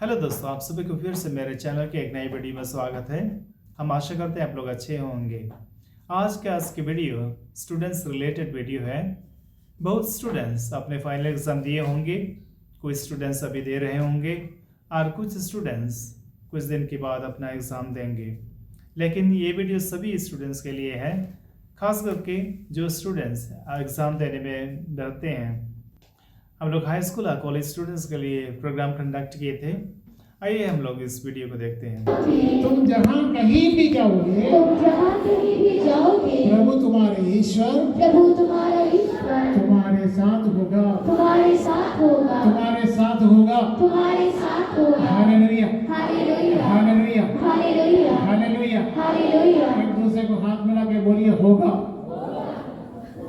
Hello दोस्तों, आप सभी को फिर से मेरे चैनल के एक नई वीडियो में स्वागत है। हम आशा करते हैं आप लोग अच्छे होंगे। आज की वीडियो स्टूडेंट्स रिलेटेड वीडियो है। बहुत स्टूडेंट्स अपने फाइनल एग्ज़ाम दिए होंगे, कुछ स्टूडेंट्स अभी दे रहे होंगे और कुछ स्टूडेंट्स कुछ दिन के बाद अपना एग्ज़ाम देंगे। लेकिन ये वीडियो सभी स्टूडेंट्स के लिए है, खास करके जो स्टूडेंट्स एग्ज़ाम देने में डरते हैं। हम लोग हाई स्कूल और कॉलेज स्टूडेंट्स के लिए प्रोग्राम कंडक्ट किए थे। आइए हम लोग इस वीडियो को देखते हैं। तुम जहाँ कहीं भी जाओगे प्रभु तुम्हारे ईश्वर तुम्हारे साथ होगा हालेलुया हालेलुया हालेलुया। एक दूसरे को हाथ मिला के बोलिए होगा,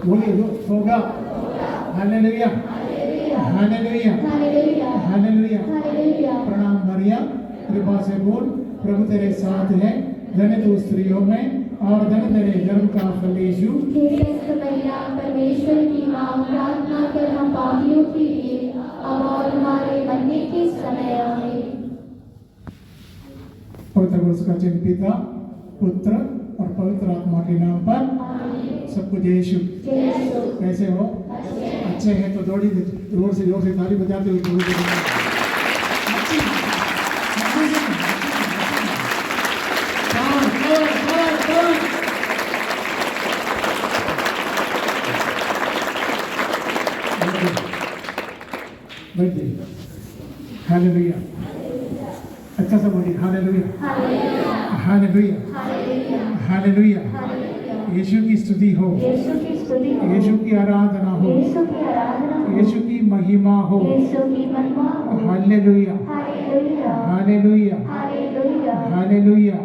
बोलिए होगा। Hallelujah hallelujah hallelujah. प्रणाम मरिया, कृपा से बोल, प्रभु तेरे साथ है, धन्य तू स्त्रियों में और धन्य तेरे गर्भ का फल यीशु। परमेश्वर की मां, प्रार्थना कर हम पापियों के लिए अब और हमारे मरने के समय आमीन। पवित्र पुरुष का चिन्ह पिता, पुत्र और पवित्र आत्मा के नाम पर सब कुछ यीशु। कैसे हो? अच्छे हैं तो जोर से ताली बजाते हुए हालेलुया। अच्छा सा बोलिए हालेलुया हालेलुया हालेलुया। यीशु की स्तुति हो, यीशु की आराधना हो, यीशु की महिमा हो। Hallelujah hallelujah hallelujah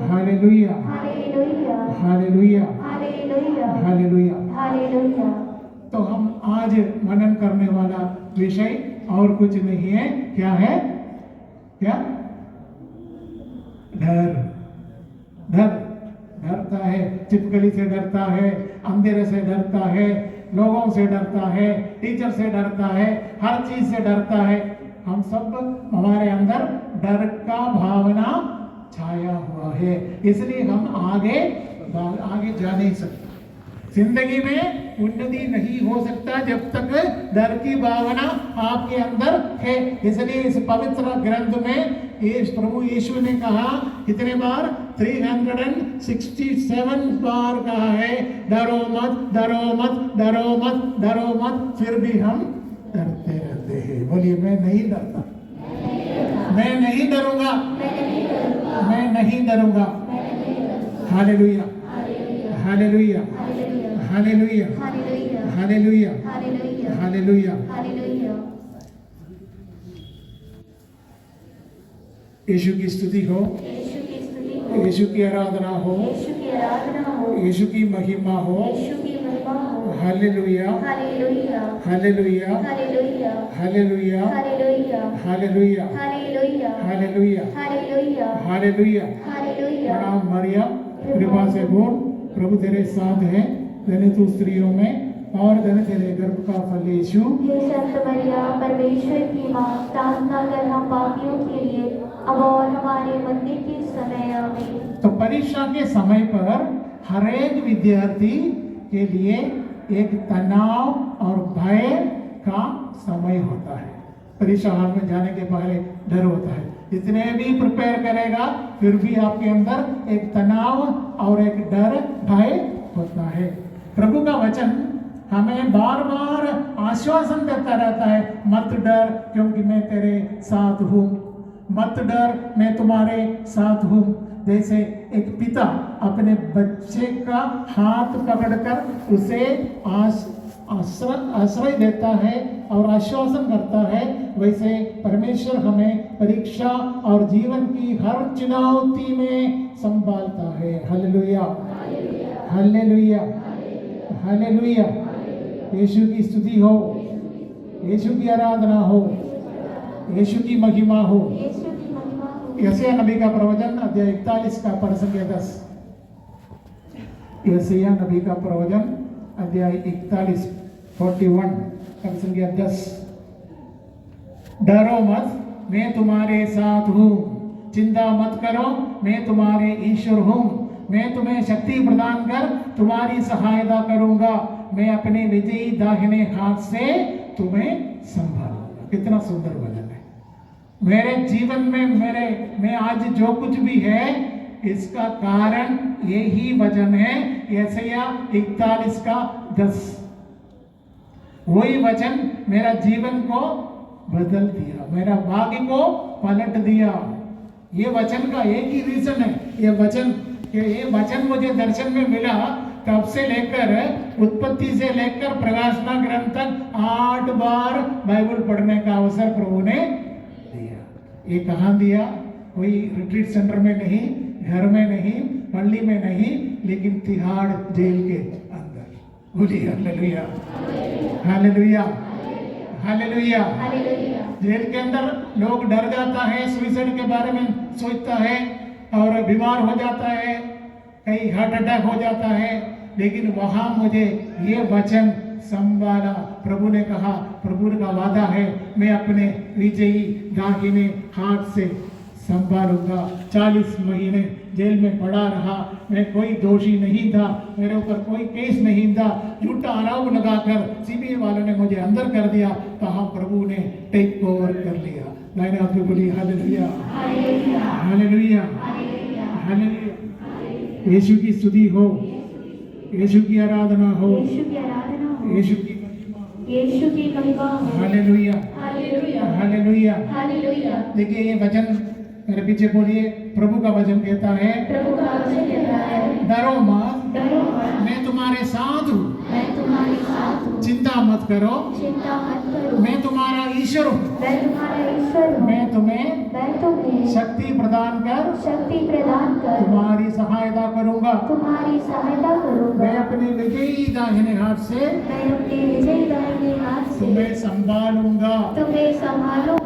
hallelujah hallelujah hallelujah. तो हम आज मनन करने वाला विषय और कुछ नहीं है। क्या है? क्या? डर। डरता है, चिपकली से डरता है, अंधेरे से डरता है, लोगों से डरता है, टीचर से डरता है, हर चीज से डरता है। हम सब, हमारे अंदर डर का भावना छाया हुआ है, इसलिए हम आगे जा नहीं सकते। जिंदगी में उन्नति नहीं हो सकता जब तक डर की भावना आपके अंदर है। इसलिए इस पवित्र ग्रंथ में प्रभु यीशु ने कहा, कितने बार? 367 बार कहा है, डरो मत डरो मत डरो मत डरो मत। फिर भी हम डरते रहते हैं। बोलिए मैं नहीं डरता, मैं नहीं डरूंगा, मैं नहीं डरूंगा। Hallelujah hallelujah hallelujah hallelujah hallelujah. यीशु की स्तुति हो, यीशु की आराधना हो, यीशु की महिमा हो। Hallelujah hallelujah hallelujah hallelujah hallelujah hallelujah. प्रणाम मरिया, कृपा से बोल, प्रभु तेरे साथ है, धन्य तू स्त्रियों में और धन्य तेरे गर्भ का फल यीशु। हे संत मरिया, परमेश्वर की मां, प्रार्थना कर हम पापियों के लिए अब और हमारे मरने के समय आमीन। तो परीक्षा के समय पर हर एक विद्यार्थी के लिए एक तनाव और भय का समय होता है। परीक्षा हॉल में जाने के पहले डर होता है, जितने भी प्रिपेयर करेगा फिर भी आपके अंदर एक तनाव और एक डर भय होता है। प्रभु का वचन हमें बार बार आश्वासन देता रहता है, मत डर क्योंकि मैं तेरे साथ हूँ, मत डर मैं तुम्हारे साथ हूँ। जैसे एक पिता अपने बच्चे का हाथ पकड़कर उसे आश्रय देता है और आश्वासन करता है, वैसे परमेश्वर हमें परीक्षा और जीवन की हर चुनौती में संभालता है। Hallelujah hallelujah hallelujah. यीशु की स्तुति हो, यीशु की आराधना हो, यीशु की महिमा हो। यशायाह नबी का प्रवचन अध्याय 41 का पद संख्या 10। यशायाह नबी का प्रवचन अध्याय 41 पद संख्या 10। डरो मत मैं तुम्हारे साथ हूँ, चिंता मत करो, मैं तुम्हारे ईश्वर हूँ, मैं तुम्हें शक्ति प्रदान कर तुम्हारी सहायता करूंगा, मैं अपने विजयी दाहिने हाथ से तुम्हें संभालूंगा। कितना सुंदर वचन है। मेरे जीवन में मैं आज जो कुछ भी है इसका कारण यही वचन है। यशायाह 41:10 वही वचन मेरा जीवन को बदल दिया, मेरा भाग्य को पलट दिया। ये वचन का एक ही रीजन है, ये वचन मुझे दर्शन में मिला तब से लेकर उत्पत्ति से लेकर प्रकाशना ग्रंथ तक 8 बार बाइबल पढ़ने का अवसर प्रभु ने दिया। ये कहाँ दिया? कोई रिट्रीट सेंटर में नहीं, घर में नहीं, पल्ली में नहीं, लेकिन तिहाड़ जेल के अंदर। बोलिए हालेलुया, हालेलुया, हालेलुया। जेल के अंदर लोग डर जाता है, सुसाइड के बारे में सोचता है और बीमार हो जाता है, कहीं हार्ट अटैक हो जाता है, लेकिन वहां मुझे ये वचन संभाला। प्रभु ने कहा, प्रभु का वादा है, मैं अपने विजयी दाहिने हाथ से संभालूंगा। 40 महीने जेल में पड़ा रहा, मैं कोई दोषी नहीं था, मेरे ऊपर कोई केस नहीं था, झूठा आरोप लगाकर सीबीआई वालों ने मुझे अंदर कर दिया, कहा प्रभु ने टेक ओवर कर लिया। मैंने आपको बोली हालेलुया, हालेलुया, हालेलुया। यीशु की स्तुति हो, यीशु की आराधना हो, यीशु की महिमा हो, हालेलुया, हालेलुया, हालेलुया, हालेलुया। देखिए ये वचन मेरे पीछे बोलिए, प्रभु का वचन कहता है, प्रभु का वचन कहता है, डरो मत, मैं तुम्हारे साथ हूँ, मैं तुम्हारे साथ हूँ, चिंता मत करो, चिंता मत करो, मैं तुम्हारा ईश्वर हूँ, मैं तुम्हारा ईश्वर हूँ, मैं तुम्हें शक्ति प्रदान कर तुम्हारी सहायता करूँगा, मैं अपने विजयी दाहिने हाथ से तुम्हें संभालूंगा,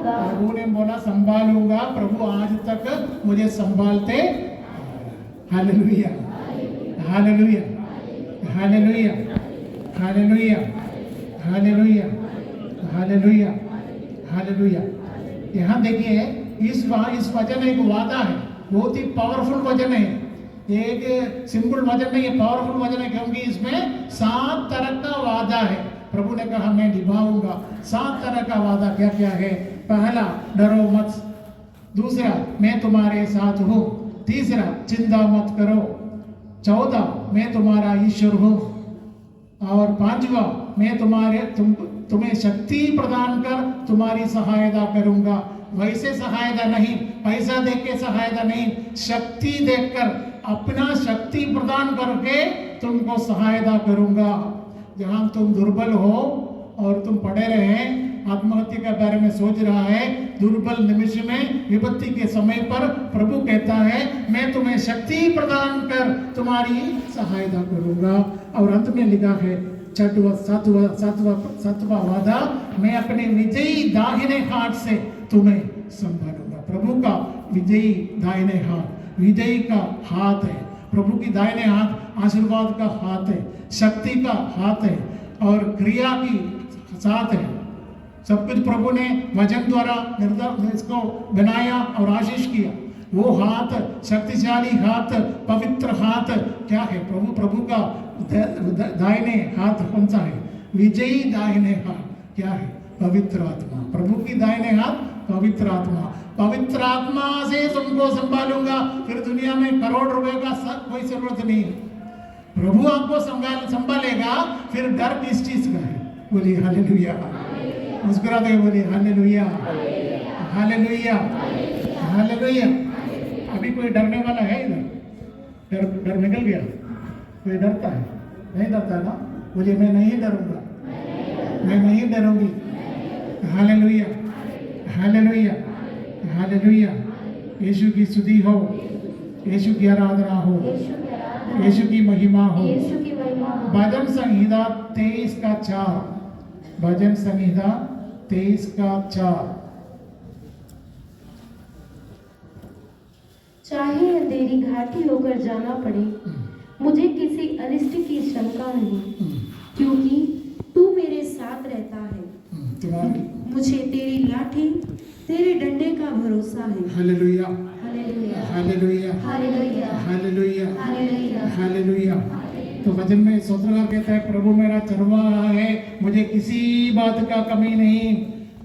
प्रभु ने बोला संभालूंगा। प्रभु आज तक मुझे संभालते। Hallelujah, hallelujah, hallelujah, hallelujah, hallelujah, hallelujah, hallelujah. यहाँ देखिए इस वचन एक वादा है, बहुत ही पावरफुल वचन है, एक सिंपल वचन नहीं है, पावरफुल वचन है, क्योंकि इसमें 7 तरह का वादा है। प्रभु ने कहा मैं निभाऊंगा। 7 तरह का वादा क्या क्या है? पहला, डरो मत। दूसरा, मैं तुम्हारे साथ हूँ। तीसरा, चिंता मत करो। चौथा, मैं तुम्हारा ईश्वर हूँ। और पांचवा, मैं तुम्हें शक्ति प्रदान कर तुम्हारी सहायता करूंगा। वैसे सहायता नहीं, पैसा देख के सहायता नहीं, शक्ति देखकर अपना शक्ति प्रदान करके तुमको सहायता करूंगा। जहां तुम दुर्बल हो और तुम पड़े रहे, आत्महत्या के बारे में सोच रहा है, दुर्बल निमिष में, विपत्ति के समय पर प्रभु कहता है मैं तुम्हें शक्ति प्रदान कर तुम्हारी सहायता करूंगा। और अंत में लिखा है सातवां वादा, मैं अपने विजयी दाहिने हाथ से तुम्हें संभालूंगा। प्रभु का विजयी दाहिने हाथ, विजयी का हाथ है। प्रभु की दाहिने हाथ आशीर्वाद का हाथ है, शक्ति का हाथ है और क्रिया की साथ है। सब कुछ प्रभु ने वचन द्वारा इसको बनाया और आशीष किया। वो हाथ, शक्तिशाली हाथ, पवित्र हाथ क्या है? प्रभु का दाहिने हाथ कौन सा है? विजयी दाहिने हाथ क्या है? पवित्र आत्मा। प्रभु की दाहिने हाथ पवित्र आत्मा। पवित्र आत्मा से तुमको संभालूंगा, फिर दुनिया में करोड़ रुपए का कोई जरूरत नहीं है। प्रभु आपको संभालेगा, फिर डर किस चीज का है? बोलिए हालेलुया, मुस्कुराते बोलिए हालेलुया, हालेलुया, हालेलुया। अभी कोई डरने वाला है इधर? डर निकल गया? कोई डरता है? नहीं डरता ना? बोलिए मैं नहीं डरूंगा, मैं नहीं डरूंगी। Hallelujah, hallelujah, hallelujah. यीशु की स्तुति हो, यीशु की आराधना हो, यीशु की महिमा हो। भजन संहिता 23:4, भजन संहिता 23:4। चाहे अंधेरी घाटी होकर जाना पड़े, मुझे किसी अनिष्ट की शंका नहीं, क्योंकि तू मेरे साथ रहता है। मुझे तेरी लाठी तेरे डंडे का भरोसा है। Hallelujah, hallelujah hallelujah, hallelujah hallelujah, hallelujah hallelujah. तो वचन में स्तोत्रगार कहता है, प्रभु मेरा चरवाहा है, मुझे किसी बात का कमी नहीं।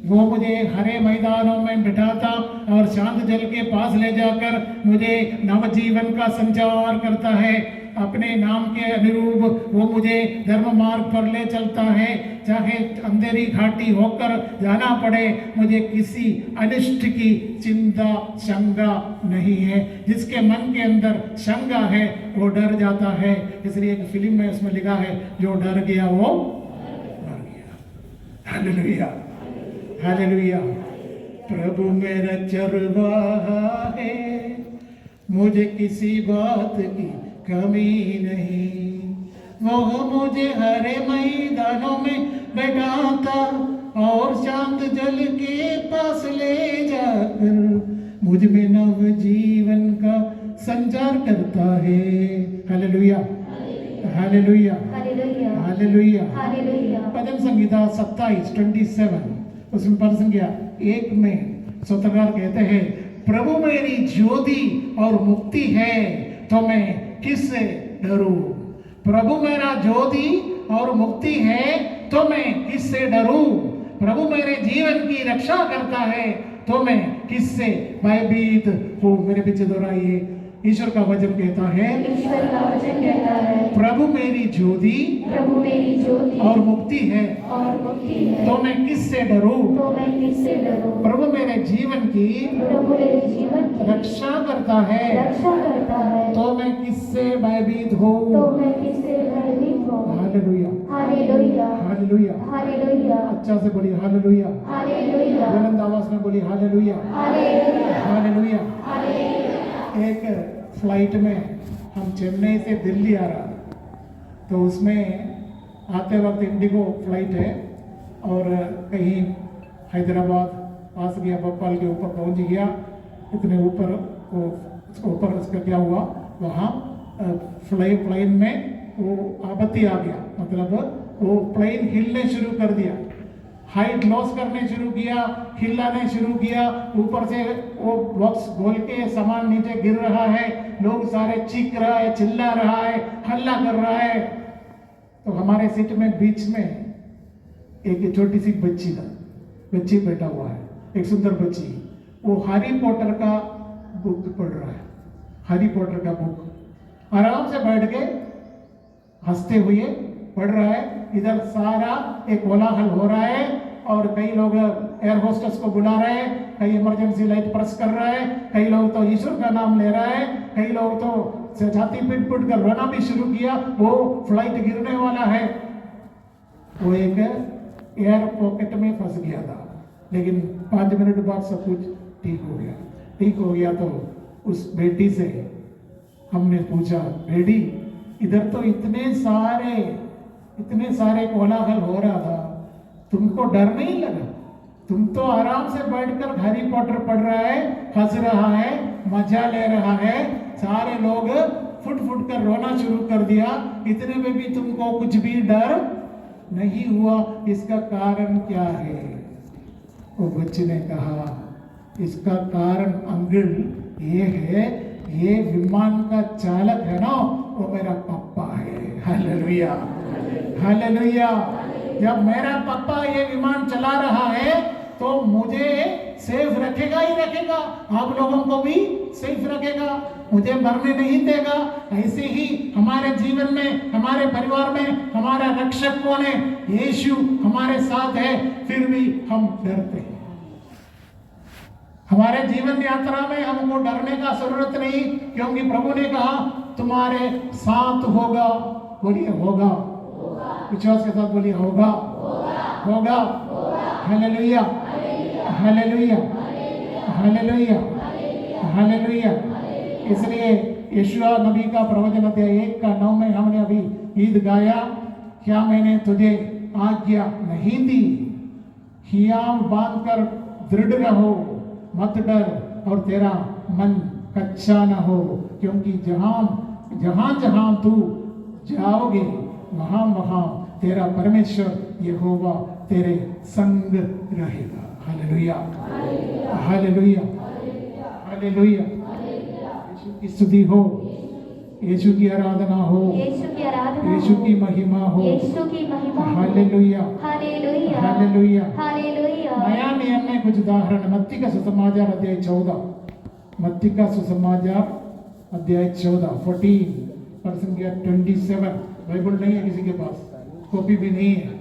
वो मुझे हरे मैदानों में बिठाता और शांत जल के पास ले जाकर मुझे नवजीवन का संचार करता है। अपने नाम के अनुरूप वो मुझे धर्म मार्ग पर ले चलता है। चाहे अंधेरी घाटी होकर जाना पड़े, मुझे किसी अनिष्ट की चिंता शंका नहीं है। जिसके मन के अंदर शंका है वो डर जाता है। इसलिए एक फिल्म में उसमें लिखा है, जो डर गया वो डर गया। Hallelujah, hallelujah. प्रभु मेरा चरवाहा है, मुझे किसी बात की कमी नहीं। वो मुझे हरे मैदानों में बैठाता और शांत जल के पास ले जाकर मुझ में नव जीवन का संचार करता है। Hallelujah, hallelujah, hallelujah hallelujah. Hallelujah भजन संगीता 27 उसमें पढ़ संख्या 1 में स्तोत्रकार कहते हैं, प्रभु मेरी ज्योति और मुक्ति है, तो मैं किससे डरूं। प्रभु मेरा ज्योति और मुक्ति है, तो मैं किससे डरूं। प्रभु मेरे जीवन की रक्षा करता है, तो मैं किससे भयभीत हूं। मेरे पीछे दोहराइए, ईश्वर का वचन कहता है, ईश्वर का वचन कहता है, प्रभु मेरी ज्योति प्रभु मेरी ज्योति और मुक्ति है, और मुक्ति है, तो मैं किससे डरूं। तो मैं किससे डरूं। प्रभु मेरे जीवन की प्रभु मेरे जीवन की रक्षा करता है, रक्षा करता है, तो मैं किससे भयभीत हूँ। तो मैं किससे भयभीत हूँ। Hallelujah, hallelujah hallelujah. हालेलुया अच्छा से बोलिए हालेलुया। हालेलुया बुलंद आवाज में बोलिए हालेलुया, हालेलुया हालेलुया। हालेलुया। एक फ्लाइट में हम चेन्नई से दिल्ली आ रहा, तो उसमें आते वक्त इंडिगो फ्लाइट है और कहीं हैदराबाद पास गया, भोपाल के ऊपर पहुंच गया। इतने ऊपर ऊपर उसका क्या हुआ, वहाँ प्लेन में वो आपत्ति आ गया, मतलब वो प्लेन हिलने शुरू कर दिया, हाइट लॉस करने शुरू किया, हिलाने शुरू किया। ऊपर से वो बॉक्स खोल के सामान नीचे गिर रहा है, लोग सारे चीख रहा है, चिल्ला रहा है, हल्ला कर रहा है। तो हमारे सीट में बीच में एक छोटी सी बच्ची बैठा हुआ है, एक सुंदर बच्ची। वो हैरी पॉटर का बुक पढ़ रहा है, हैरी पॉटर का बुक आराम से बैठ के हंसते हुए पढ़ रहा है। इधर सारा एक कोलाहल हो रहा है और कई लोग एयर होस्टेस को बुला रहे हैं, कई इमरजेंसी लाइट प्रेस कर रहा है, कई लोग तो ईश्वर का नाम ले रहा है, कई लोग तो छाती पीट पीट कर रोना भी शुरू किया। वो फ्लाइट गिरने वाला है। वो एक एयर पॉकेट में फंस गया था, लेकिन 5 मिनट बाद सब कुछ ठीक हो गया। ठीक हो गया तो उस बेटी से हमने पूछा, बेटी इधर तो इतने सारे कोलाहल हो रहा था, तुमको डर नहीं लगा? तुम तो आराम से बैठकर हैरी पॉटर पढ़ रहा है, हंस रहा है, मजा ले रहा है, सारे लोग फुट फुट कर रोना शुरू कर दिया, इतने में भी तुमको कुछ भी डर नहीं हुआ। इसका कारण क्या है? वो बच्चे ने कहा, इसका कारण अंकल ये है, ये विमान का चालक है ना, वो मेरा पापा है। Hallelujah, hallelujah. जब मेरा पापा ये विमान चला रहा है तो मुझे सेफ रखेगा ही रखेगा, आप लोगों को भी सेफ रखेगा, मुझे मरने नहीं देगा। ऐसे ही हमारे जीवन में, हमारे परिवार में हमारा रक्षक कौन है? यीशु हमारे साथ है, फिर भी हम डरते हैं। हमारे जीवन यात्रा में हमको डरने का जरूरत नहीं, क्योंकि प्रभु ने कहा तुम्हारे साथ होगा। बोलिए होगा, विश्वास के साथ बोलिए होगा, होगा। Hallelujah, hallelujah, hallelujah, hallelujah. इसलिए यशुआ नबी का प्रवचन अध्याय 1:9 में हमने अभी गीत गाया, क्या मैंने तुझे आज्ञा नहीं दी? हियाव बांधकर दृढ़ रहो, मत डर और तेरा मन कच्चा न हो, क्योंकि जहां तू जाओगे वहां तेरा परमेश्वर यहोवा तेरे संग रहेगा। Hallelujah, hallelujah, hallelujah. यीशु की स्तुति हो, यीशु की आराधना हो, यीशु की आराधना यीशु हो, की महिमा हो। यीशु की महिमा हो। Hallelujah, hallelujah, hallelujah. हालेलुया। नया नियम में कुछ उदाहरण, मत्ती का सुसमाचार अध्याय 14, मत्ती का सुसमाचार अध्याय 14 पर्सन गया 27। बाइबल नहीं है किसी के पास, कॉपी भी नहीं है।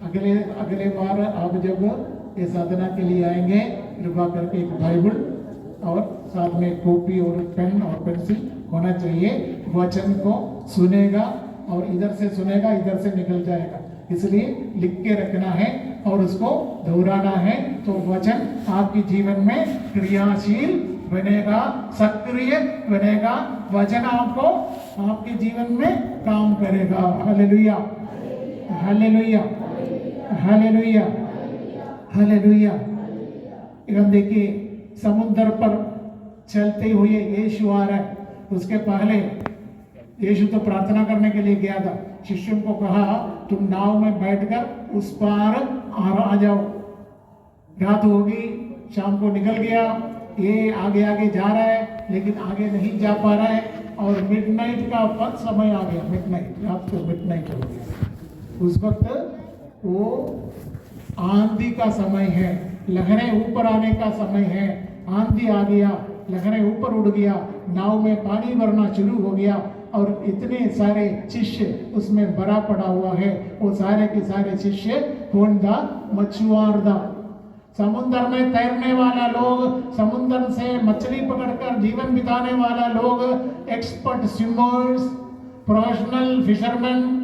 अगले बार आप जब ये साधना के लिए आएंगे, कृपा करके एक बाइबल और साथ में कॉपी और पेन और पेंसिल होना चाहिए। वचन को सुनेगा और इधर से सुनेगा, इधर से निकल जाएगा, इसलिए लिख के रखना है और उसको दोहराना है, तो वचन आपके जीवन में क्रियाशील बनेगा, सक्रिय बनेगा। वचन आपको आपके जीवन में काम करेगा। Hallelujah, hallelujah, hallelujah, hallelujah. हम देखिए समुद्र पर चलते हुए यीशु आ रहा है। उसके पहले यीशु तो प्रार्थना करने के लिए गया था। शिष्यों को कहा तुम नाव में बैठकर उस पार आ जाओ। रात होगी, शाम को निकल गया, ये आगे आगे जा रहा है लेकिन आगे नहीं जा पा रहा है और मिडनाइट का समय आ गया। मिडनाइट, रात को मिडनाइट हो गया। उस वक्त वो आंधी का समय है, लहरें ऊपर आने का समय है। आंधी आ गया, लहरें ऊपर उड़ गया, नाव में पानी भरना शुरू हो गया और इतने सारे शिष्य उसमें भरा पड़ा हुआ है। वो सारे के सारे शिष्य होंदा मछुआरदा, समुद्र में तैरने वाला लोग, समुद्र से मछली पकड़कर जीवन बिताने वाला लोग, एक्सपर्ट स्विमर्स, प्रोफेशनल फिशरमैन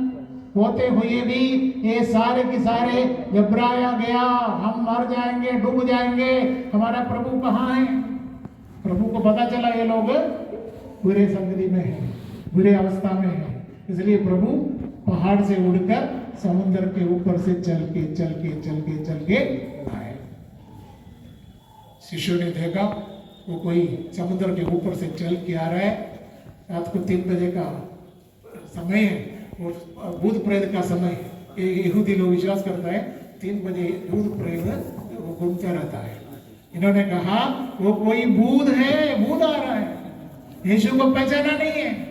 होते हुए भी ये सारे के सारे घबराया गया, हम मर जाएंगे, डूब जाएंगे, हमारा प्रभु कहाँ है। प्रभु को पता चला ये लोग बुरे संगति में है, बुरे अवस्था में है, इसलिए प्रभु पहाड़ से उड़कर समुद्र के ऊपर से चल के आए। शिष्यों ने देखा वो कोई समुद्र के ऊपर से चल के आ रहा है। रात को 3 बजे का समय है और भूत प्रेत का समय है। यहूदी लोग विश्वास करता है 3 बजे भूत प्रेत वो घूमता रहता है। इन्होंने कहा वो कोई भूत है, भूत आ रहा है। यीशु को पहचाना नहीं है।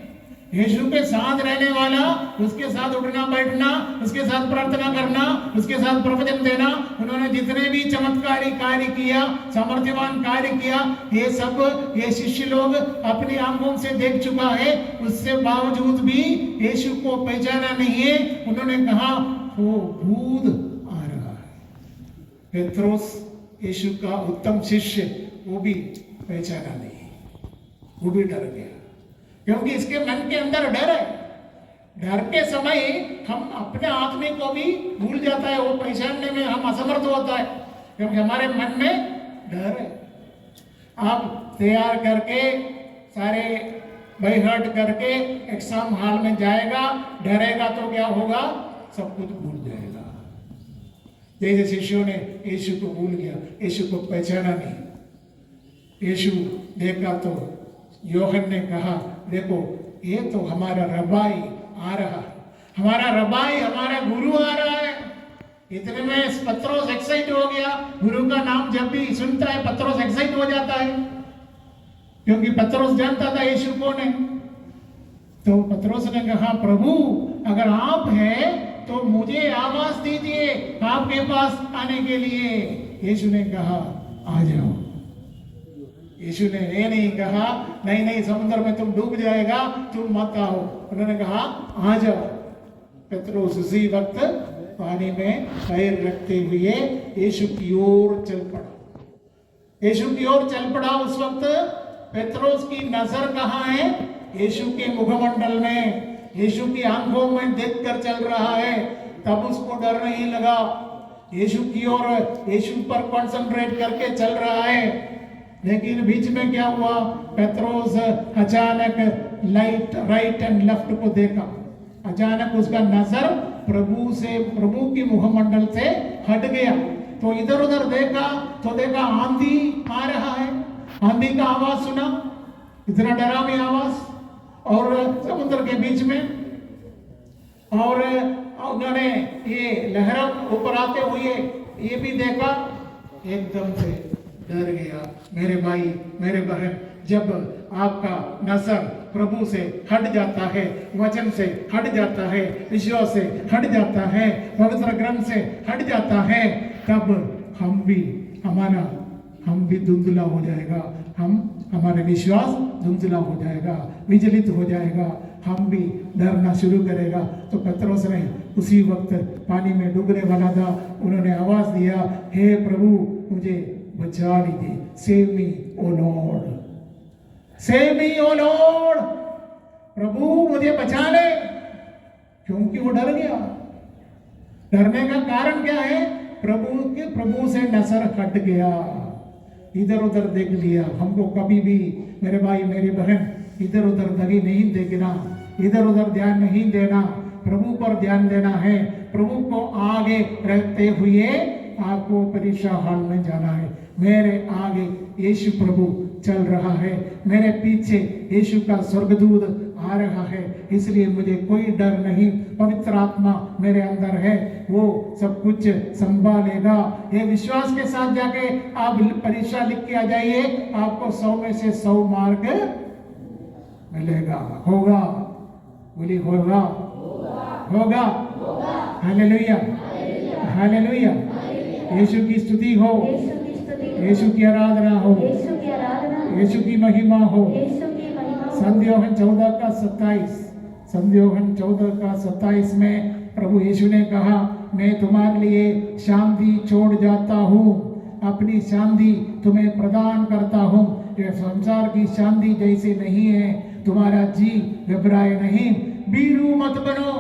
यीशु के साथ रहने वाला, उसके साथ उठना बैठना, उसके साथ प्रार्थना करना, उसके साथ प्रवचन देना, उन्होंने जितने भी चमत्कारी कार्य किया, सामर्थ्यवान कार्य किया, ये सब ये शिष्य लोग अपनी आंखों से देख चुका है। उससे बावजूद भी यीशु को पहचाना नहीं है। उन्होंने कहा वो भूत आ रहा है। पेत्रोस यीशु का उत्तम शिष्य, वो भी पहचाना नहीं, वो भी डर गया, क्योंकि इसके मन के अंदर डर है। डर के समय हम अपने आदमी को भी भूल जाता है, वो पहचानने में हम असमर्थ होता है, क्योंकि हमारे मन में डर है। आप तैयार करके सारे बहिहट करके एग्जाम हॉल में जाएगा, डरेगा तो क्या होगा, सब कुछ भूल जाएगा। जैसे शिष्यों ने यीशु को भूल गया, यीशु को पहचाना नहीं। यीशु देखा तो योहन ने कहा देखो ये तो हमारा रबाई आ रहा है, हमारा रबाई, हमारा गुरु आ रहा है। इतने में पत्रोस एक्साइट हो गया। गुरु का नाम जब भी सुनता है पत्रोस एक्साइट हो जाता है, क्योंकि पत्रोस जानता था यीशु कौन है। तो पत्रोस ने कहा प्रभु अगर आप हैं तो मुझे आवाज दीजिए आपके पास आने के लिए। यीशु ने कहा आ जाओ। यीशु ने ये नहीं कहा नहीं नहीं समुद्र में तुम डूब जाएगा, तुम मत आओ। उन्होंने कहा आ जाओ। पेत्रोस उसी वक्त पानी में पैर रखते हुए यीशु की ओर चल पड़ा। यीशु की ओर चल पड़ा। उस वक्त पेत्रोस की नजर कहाँ है? यीशु के मुखमंडल में, यीशु की आंखों में देखकर चल रहा है। तब उसको डर नहीं लगा। यीशु की ओर, यीशु पर कंसंट्रेट करके चल रहा है। लेकिन बीच में क्या हुआ? पेत्रोस अचानक राइट एंड लेफ्ट को देखा। अचानक उसका नजर प्रभु से, प्रभु की मुखमंडल से हट गया। तो इधर उधर देखा तो देखा आंधी आ रहा है। आंधी का आवाज सुना, इतना डरावनी आवाज, और समुद्र के बीच में, और उन्होंने ये लहरों ऊपर आते हुए ये भी देखा। एकदम से डर गया। मेरे भाई मेरे बहन, जब आपका नजर प्रभु से हट जाता है, वचन से हट जाता है, विश्वास से हट जाता है, पवित्र ग्रंथ से हट जाता है, तब हम भी धुंधला हो जाएगा, हमारे विश्वास धुंधला हो जाएगा, विचलित हो जाएगा, हम भी डरना शुरू करेगा। तो पतरस ने उसी वक्त पानी में डूबने वाला था, उन्होंने आवाज दिया, हे प्रभु मुझे बचा लीजिए, सेव मी ओ लॉर्ड, सेव मी ओ लॉर्ड, प्रभु मुझे बचा ले। क्योंकि वो डर गया। डरने का कारण क्या है? प्रभु से नजर हट गया, इधर उधर देख लिया। हमको कभी भी मेरे भाई मेरी बहन इधर उधर नहीं देखना, इधर उधर ध्यान नहीं देना, प्रभु पर ध्यान देना है। प्रभु को आगे रहते हुए आपको परीक्षा हॉल में जाना है। मेरे आगे यीशु प्रभु चल रहा है, मेरे पीछे यीशु का स्वर्गदूत आ रहा है, इसलिए मुझे कोई डर नहीं। पवित्र आत्मा मेरे अंदर है, वो सब कुछ संभालेगा। ये विश्वास के साथ जाके आप परीक्षा लिख के आ जाइए, आपको 100 में से 100 मार्क मिलेगा। होगा, बोली होगा, होगा। Hallelujah, hallelujah. यीशु की स्तुति हो, यीशु की आराधना हो, यीशु की महिमा हो। संध्योहन 14 का 27, संध्योहन 14 का 27 में प्रभु यीशु ने कहा, मैं तुम्हारे लिए शांति छोड़ जाता हूँ, अपनी शांति तुम्हें प्रदान करता हूँ। यह संसार की शांति जैसे नहीं है, तुम्हारा जी घबराए नहीं, भीरू मत बनो।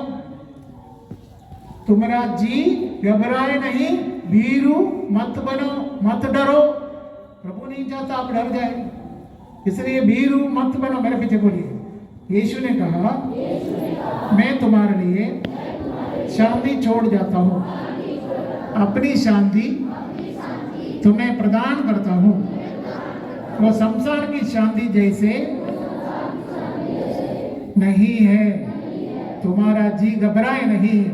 तुम्हारा जी घबराए नहीं, भीरू मत बनो, मत डरो। प्रभु नहीं चाहता आप डर जाए, इसलिए भीरू मत बनो। मेरे पीछे बोलिए, यीशु ने कहा, मैं तुम्हारे लिए शांति छोड़ जाता हूँ, अपनी शांति तुम्हें प्रदान करता हूँ। वो संसार की शांति जैसे नहीं है, तुम्हारा जी घबराए नहीं,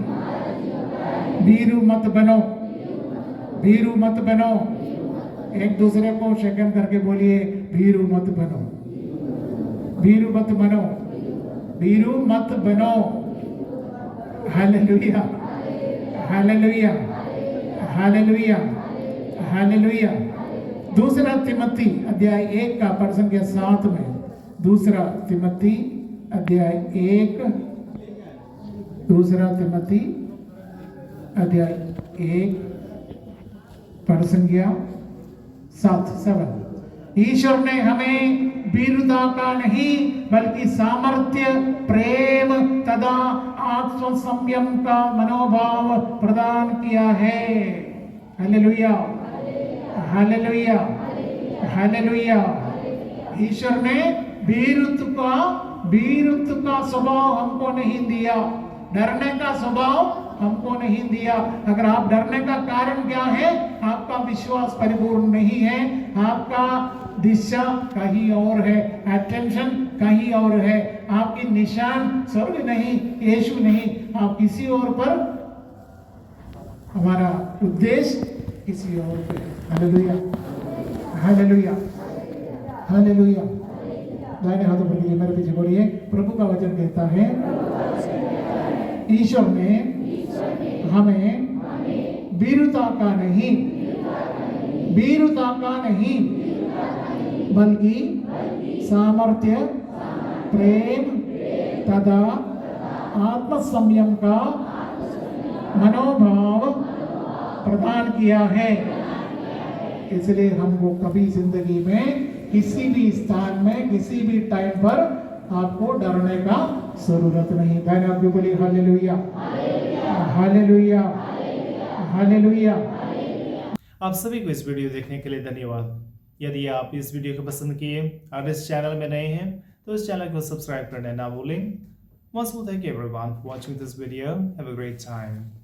भीरू मत बनो, भीरू मत बनो। एक दूसरे को शेकन करके बोलिए, भीरू मत बनो, भीरू मत बनो, भीरू मत बनो। Hallelujah, hallelujah, hallelujah, hallelujah. दूसरा तिमोथी अध्याय 1 का पद संख्या 7 में, दूसरा तिमोथी अध्याय 1, दूसरा तिमोथी अध्याय 1 पद संख्या 7। ईश्वर ने हमें वीरता का नहीं बल्कि सामर्थ्य, प्रेम तथा आत्म संयम का मनोभाव प्रदान किया है। Hallelujah, hallelujah, hallelujah. ईश्वर ने वीरत्व का स्वभाव हमको नहीं दिया, डरने का स्वभाव हमको नहीं दिया। अगर आप डरने का कारण क्या है? आपका विश्वास परिपूर्ण नहीं है, आपका दिशा कहीं और है, अटेंशन कहीं और है, आपकी निशान स्वर्ग नहीं, यीशु नहीं, आप किसी और पर, हमारा उद्देश्य किसी और पे। Hallelujah, hallelujah, hallelujah. दाहिने हाथों पर लीजिए, मेरे पीछे बोलिए, प्रभु का वचन कहता है, ईश्वर ने हमें वीरता का नहीं, वीरता का नहीं बल्कि सामर्थ्य, प्रेम तथा आत्म संयम का मनोभाव प्रदान किया है। इसलिए हमको कभी जिंदगी में किसी भी स्थान में, किसी भी टाइम पर आपको डरने का जरूरत नहीं। दाहिने हाथ में बोलिए, हालेलुया, हालेलुया, हालेलुया। आप सभी को इस वीडियो देखने के लिए धन्यवाद। यदि आप इस वीडियो को पसंद किए और इस चैनल में नए हैं तो इस चैनल को सब्सक्राइब करना ना भूलें। Once more, thank you everyone for watching this video. Have a great time.